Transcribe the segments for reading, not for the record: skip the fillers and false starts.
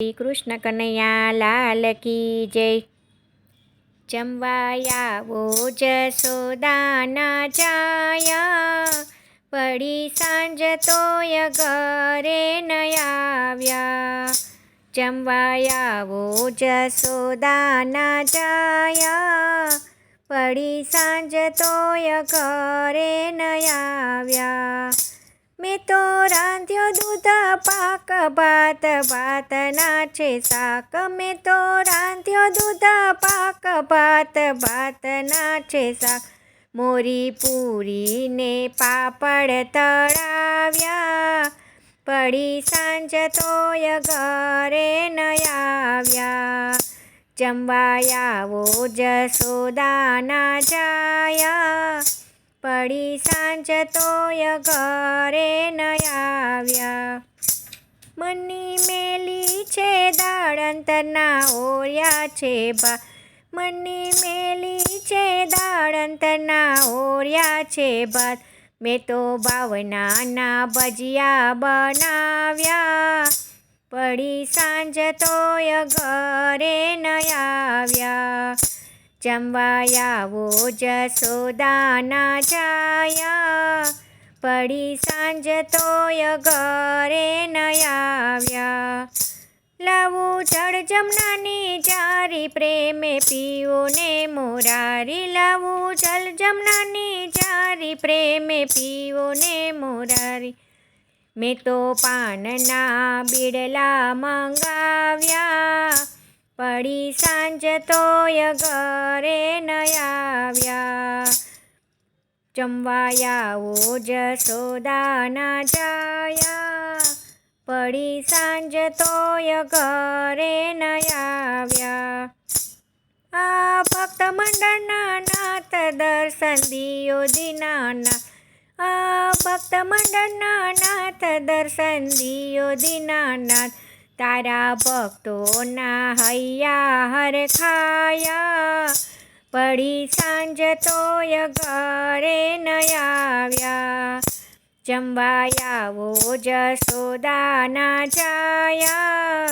શ્રી કૃષ્ણ કનૈયા લાલ કી જય। જમવા આવો જશોદાના જાયા, પડી સાંજ તોય ઘરે ન આવ્યા। જમવા આવો જશોદાના જાયા, પડી સાંજ તોય ઘરે ન આવ્યા। મેં તો રાંધ્યો દૂધ પાક ભાત, ભાતના છે શાક। મેં તો રાંધ્યો દૂધ પાક ભાત, ભાતના છે શાક। મોરી પૂરીને પાપડ તળાવ્યા, પડી સાંજ તોય ઘરે ન આવ્યા। જમવા આવો જશોદાના જાયા, પડી સાંજ તોય ઘરે ન આવ્યા। મની મેલી છે દાળ, અંતરના ઓર્યા છે ભાત। મની મેલી છે દાળ, અંતરના ઓર્યા છે ભાત। મેં તો બાવનાના ભજીયા બનાવ્યા, પડી સાંજ તોય ઘરે ન આવ્યા। જમવા આવો જશોદાના જાયા, પડી સાંજ તોય ઘરે ન આવ્યા। લાવું જળ જમનાની જારી, પ્રેમે પીવો ને મોરારી। લાવું જળ જમનાની જારી, પ્રેમે પીવો ને મોરારી। મેં તો પાનના બીડલા મંગાવ્યા, પડી સાંજ તોય ઘરે ન આવ્યા। જમવા આવો જશોદાના જાયા, પડી સાંજ તોય ઘરે ન આવ્યા। આ ભક્ત મંડળના નાથ, દર્શન દિયો દીનાનાથ। આ ભક્ત મંડળના નાથ, દર્શન દિયો દીનાનાથ। તારા ભક્તોના હૈયા હરખાયા, પડી સાંજ તોય ઘરે ન આવ્યા। જમવા આવો જશોદાના જાયા,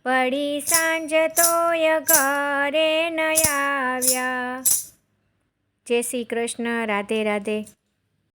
પડી સાંજ તોય ઘરે ન આવ્યા। જય શ્રી કૃષ્ણ, રાધે રાધે।